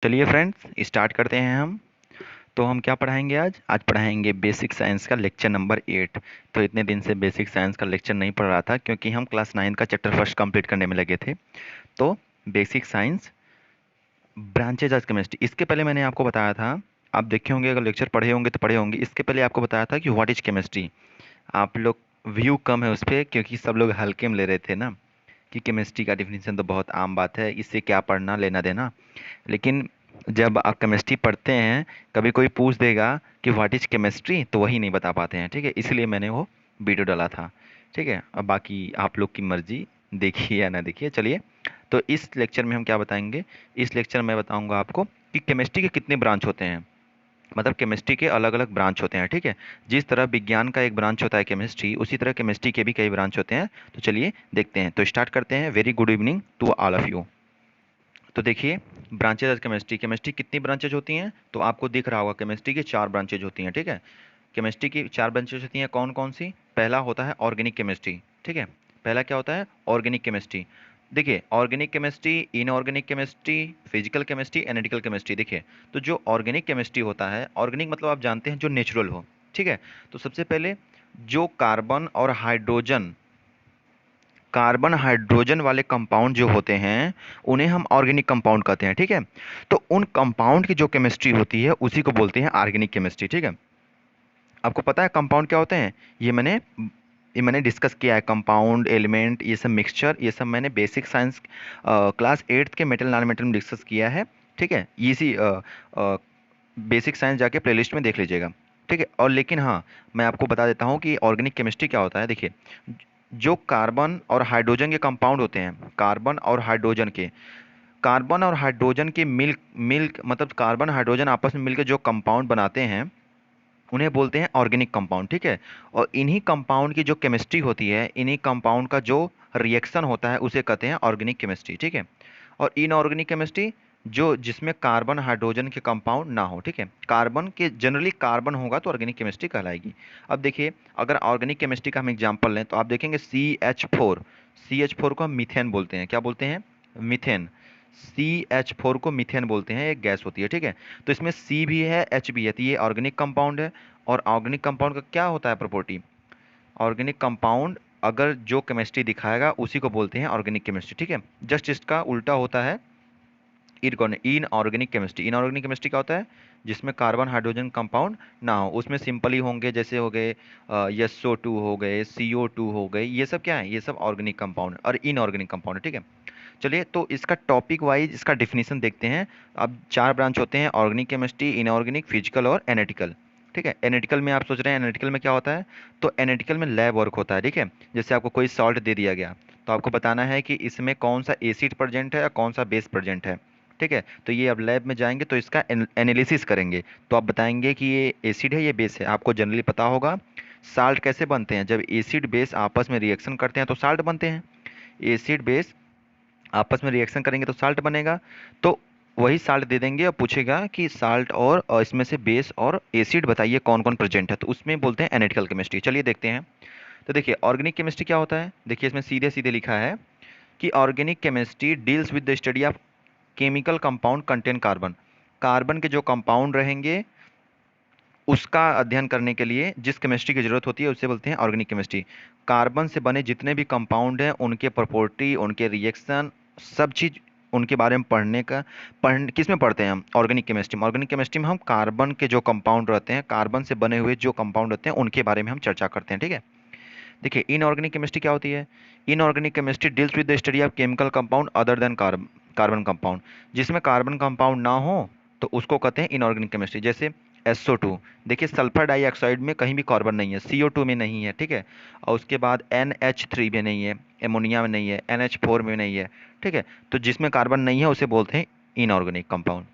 चलिए friends, start करते हैं हम। तो हम क्या पढ़ाएंगे आज? आज पढ़ाएंगे बेसिक साइंस का लेक्चर नंबर 8। तो इतने दिन से बेसिक साइंस का लेक्चर नहीं पढ़ रहा था क्योंकि हम क्लास 9 का चैप्टर फर्स्ट कंप्लीट करने में लगे थे। तो basic science branches of chemistry, इसके पहले मैंने आपको बताया था। आप देखे होंगे, अगर लेक्चर पढ़े होंगे तो पढ़े होंगे। इसके पहले आपको बताया था कि व्हाट इज केमिस्ट्री। आप लोग व्यू कम है उस पर क्योंकि सब लोग हल्के में ले रहे थे ना, कि केमिस्ट्री का डिफिनीशन तो बहुत आम बात है, इससे क्या पढ़ना लेना देना। लेकिन जब आप केमिस्ट्री पढ़ते हैं, कभी कोई पूछ देगा कि व्हाट इज केमिस्ट्री, तो वही नहीं बता पाते हैं। ठीक है, इसलिए मैंने वो वीडियो डाला था। ठीक है, अब बाकी आप लोग की मर्जी, देखिए या ना देखिए। चलिए, तो इस लेक्चर में हम क्या बताएंगे? इस लेक्चर में बताऊंगा आपको कि केमिस्ट्री के कितने ब्रांच होते हैं। मतलब केमिस्ट्री के अलग अलग ब्रांच होते हैं। ठीक है, जिस तरह विज्ञान का एक ब्रांच होता है केमिस्ट्री, उसी तरह केमिस्ट्री के भी कई ब्रांच होते हैं। तो चलिए देखते हैं, तो स्टार्ट करते हैं। Very good evening to all of you. तो देखिए, ब्रांचेज ऑफ केमिस्ट्री। केमिस्ट्री कितनी ब्रांचेज होती हैं? तो आपको दिख रहा होगा केमिस्ट्री की 4 ब्रांचेज होती हैं। ठीक है, केमिस्ट्री की 4 ब्रांचेज होती हैं। कौन कौन सी? पहला होता है ऑर्गेनिक केमिस्ट्री। ठीक है, पहला क्या होता है? Organic chemistry. देखिए, organic chemistry, inorganic chemistry, physical chemistry, analytical chemistry. देखिए, तो जो ऑर्गेनिक केमिस्ट्री होता है, ऑर्गेनिक मतलब आप जानते हैं जो नेचुरल हो। ठीक है, तो सबसे पहले जो कार्बन हाइड्रोजन वाले कंपाउंड जो होते हैं, उन्हें हम ऑर्गेनिक कंपाउंड कहते हैं। ठीक है, तो उन कंपाउंड की जो केमिस्ट्री होती है उसी को बोलते हैं ऑर्गेनिक केमिस्ट्री। ठीक है, आपको पता है कंपाउंड क्या होते हैं? ये मैंने डिस्कस किया है। कंपाउंड, एलिमेंट, ये सब मिक्सचर, ये सब मैंने बेसिक साइंस क्लास 8 के मेटल नॉन मेटल में डिस्कस किया है। ठीक है, इसी बेसिक साइंस जाके प्लेलिस्ट में देख लीजिएगा। ठीक है, और लेकिन हाँ, मैं आपको बता देता हूँ कि ऑर्गेनिक केमिस्ट्री क्या होता है। देखिए, जो कार्बन और हाइड्रोजन के कंपाउंड होते हैं, कार्बन और हाइड्रोजन के मिल्क मिल्क मतलब कार्बन हाइड्रोजन आपस में मिलकर जो कंपाउंड बनाते हैं, उन्हें बोलते हैं ऑर्गेनिक कंपाउंड। ठीक है, और इन्हीं कंपाउंड की जो केमिस्ट्री होती है, इन्हीं कंपाउंड का जो रिएक्शन होता है, उसे कहते हैं ऑर्गेनिक केमिस्ट्री। ठीक है, और इनऑर्गेनिक केमिस्ट्री जो जिसमें कार्बन हाइड्रोजन के कंपाउंड ना हो। ठीक है, कार्बन के जनरली कार्बन होगा तो ऑर्गेनिक केमिस्ट्री कहलाएगी। अब देखिए, अगर ऑर्गेनिक केमिस्ट्री का हम एग्जांपल लें तो आप देखेंगे CH4 को हम मीथेन बोलते हैं। क्या बोलते हैं? मीथेन। CH4 को मीथेन बोलते हैं, एक गैस होती है। ठीक है, तो इसमें C भी है, H भी है, तो ये ऑर्गेनिक कंपाउंड है। और ऑर्गेनिक कंपाउंड का क्या होता है प्रॉपर्टी? ऑर्गेनिक कंपाउंड अगर जो केमिस्ट्री दिखाएगा उसी को बोलते हैं ऑर्गेनिक केमिस्ट्री। ठीक है, जस्ट इसका उल्टा होता है इनऑर्गेनिक केमिस्ट्री। इनऑर्गेनिक केमिस्ट्री क्या होता है? जिसमें कार्बन हाइड्रोजन कंपाउंड ना हो, उसमें सिंपल ही होंगे, जैसे हो गए SO2 हो गए, CO2 हो गए, ये सब क्या है? ये सब ऑर्गेनिक कंपाउंड और इनऑर्गेनिक कंपाउंड है। ठीक है, चलिए, तो इसका टॉपिक वाइज इसका डिफिनीशन देखते हैं। अब 4 ब्रांच होते हैं: ऑर्गेनिक केमिस्ट्री, इनऑर्गेनिक, फिजिकल और एनालिटिकल। ठीक है, एनालिटिकल में आप सोच रहे हैं एनालिटिकल में क्या होता है? तो एनालिटिकल में लैब वर्क होता है। ठीक है, जैसे आपको कोई सॉल्ट दे दिया गया, तो आपको बताना है कि इसमें कौन सा एसिड प्रेजेंट है या कौन सा बेस प्रेजेंट है। ठीक है, तो ये अब लैब में जाएंगे तो इसका एनालिसिस करेंगे, तो आप बताएंगे कि ये एसिड है, ये बेस है। आपको जनरली पता होगा साल्ट कैसे बनते हैं। जब एसिड बेस आपस में रिएक्शन करते हैं तो साल्ट बनते हैं। एसिड बेस आपस में रिएक्शन करेंगे तो साल्ट बनेगा। तो वही साल्ट दे देंगे और पूछेगा कि साल्ट और इसमें से बेस और एसिड बताइए कौन कौन प्रेजेंट है, तो उसमें बोलते हैं एनालिटिकल केमिस्ट्री। चलिए देखते हैं। तो देखिए, ऑर्गेनिक केमिस्ट्री क्या होता है? देखिए, इसमें सीधे सीधे लिखा है कि organic chemistry deals with the study of chemical compound contain carbon. Carbon के जो कंपाउंड रहेंगे उसका अध्ययन करने के लिए जिस केमिस्ट्री की जरूरत होती है उसे बोलते हैं ऑर्गेनिक केमिस्ट्री। कार्बन से बने जितने भी कंपाउंड हैं, उनके प्रॉपर्टी, उनके रिएक्शन, सब चीज़ उनके बारे में किस में पढ़ते हैं हम? ऑर्गेनिक केमिस्ट्री में। ऑर्गेनिक केमिस्ट्री में हम कार्बन के जो कंपाउंड रहते हैं, कार्बन से बने हुए जो कंपाउंड रहते हैं, उनके बारे में हम चर्चा करते हैं। ठीक है, देखिए, इनऑर्गेनिक केमिस्ट्री क्या होती है? Inorganic chemistry deals with the study of chemical compound other than carbon compound. जिसमें कार्बन कंपाउंड ना हो तो उसको कहते हैं इनऑर्गेनिक केमिस्ट्री। जैसे SO2, देखिए सल्फर डाइऑक्साइड में कहीं भी कार्बन नहीं है, CO2 में नहीं है। ठीक है, और उसके बाद NH3 में नहीं है, एमोनिया में नहीं है, NH4 में नहीं है। ठीक है, तो जिसमें कार्बन नहीं है उसे बोलते हैं इनऑर्गेनिक कंपाउंड।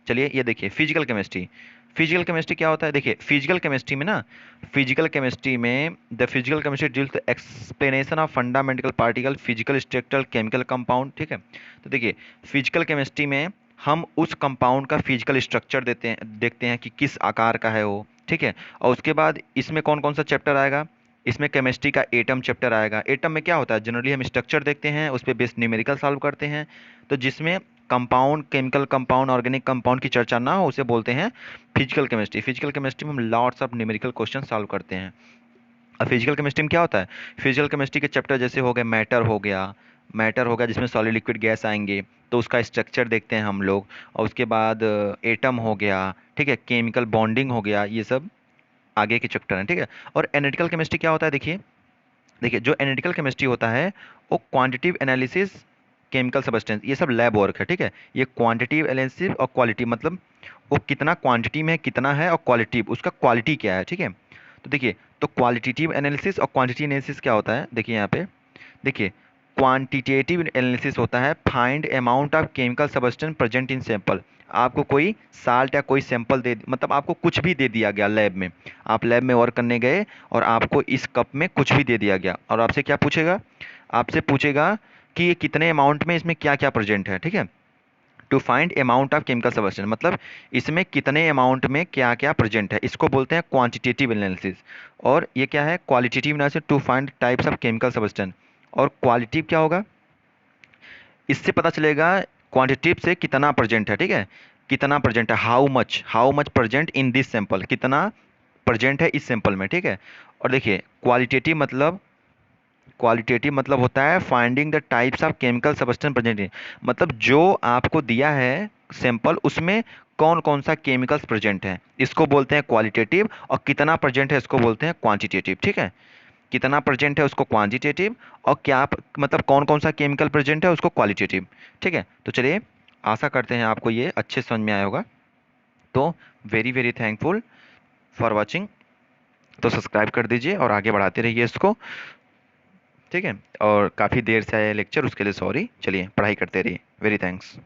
चलिए, ये देखिए फिजिकल केमिस्ट्री। फिजिकल केमिस्ट्री क्या होता है? देखिए, फिजिकल केमिस्ट्री में the physical chemistry deals the explanation of fundamental particle, physical structural chemical compound. ठीक है, तो देखिए, फिजिकल केमिस्ट्री में हम उस कंपाउंड का फिजिकल स्ट्रक्चर देखते हैं कि किस आकार का है वो। ठीक है, और उसके बाद इसमें कौन कौन सा चैप्टर आएगा? इसमें केमिस्ट्री का एटम चैप्टर आएगा। एटम में क्या होता है? जनरली हम स्ट्रक्चर देखते हैं, उस पर बेस न्यूमेरिकल सॉल्व करते हैं। तो जिसमें compound, chemical compound, organic compound की चर्चा ना हो उसे बोलते हैं फिजिकल केमिस्ट्री। फिजिकल केमिस्ट्री में हम lots of numerical question solve करते हैं। अब फिजिकल केमिस्ट्री में क्या होता है, फिजिकल केमिस्ट्री के चैप्टर जैसे हो गए मैटर हो गया जिसमें सॉलिड लिक्विड गैस आएंगे, तो उसका स्ट्रक्चर देखते हैं हम लोग। और उसके बाद एटम हो गया, ठीक है, केमिकल बॉन्डिंग हो गया, ये सब आगे के चैप्टर हैं, ठीक है। और एनालिटिकल केमिस्ट्री क्या होता है, देखिए देखिए जो एनालिटिकल केमिस्ट्री होता है वो क्वांटिटिव एनालिसिस, केमिकल सब्सटेंस, ये सब लैब वर्क है, ठीक है। ये क्वांटिटिव एनालिसिस और क्वालिटी, मतलब वो कितना क्वांटिटी में कितना है, और क्वालिटिव उसका क्वालिटी क्या है, ठीक है। तो देखिए, तो क्वालिटेटिव एनालिसिस और क्वांटिटी एनालिसिस क्या होता है, देखिए यहाँ पे देखिए, क्वांटिटेटिव एनालिसिस होता है find amount of chemical substance present in sample. आपको कोई साल्ट या कोई सैंपल दे, मतलब आपको कुछ भी दे दिया गया लैब में, आप लैब में वर्क करने गए और आपको इस कप में कुछ भी दे दिया गया, और आपसे क्या पूछेगा, आपसे पूछेगा कि ये कितने अमाउंट में इसमें क्या क्या प्रेजेंट है, ठीक है। To find amount of chemical substance, मतलब इसमें कितने अमाउंट में क्या क्या प्रेजेंट है, इसको बोलते हैं क्वांटिटेटिव एनालिसिस। और ये क्या है, qualitative analysis, to find types of chemical substance. और क्वालिटिव क्या होगा, इससे पता चलेगा क्वांटिटेटिव से कितना प्रेजेंट है, ठीक है, कितना प्रेजेंट है, how much present in this sample, कितना प्रेजेंट है इस सैंपल में, ठीक है। और देखिए क्वालिटेटिव मतलब होता है finding the types of chemical substance present in, मतलब जो आपको दिया है सैंपल उसमें कौन कौन सा केमिकल्स प्रेजेंट है, इसको बोलते हैं क्वालिटेटिव। और कितना प्रेजेंट है इसको बोलते हैं क्वांटिटेटिव, ठीक है। कितना प्रेजेंट है उसको क्वांटिटेटिव, और क्या मतलब कौन कौन सा केमिकल प्रेजेंट है उसको क्वालिटेटिव, ठीक है। तो चलिए, आशा करते हैं आपको ये अच्छे समझ में आया होगा। तो very very thankful for watching. तो सब्सक्राइब कर दीजिए और आगे बढ़ाते रहिए इसको, ठीक है। और काफ़ी देर से आया लेक्चर, उसके लिए सॉरी। चलिए पढ़ाई करते रहिए, वेरी थैंक्स।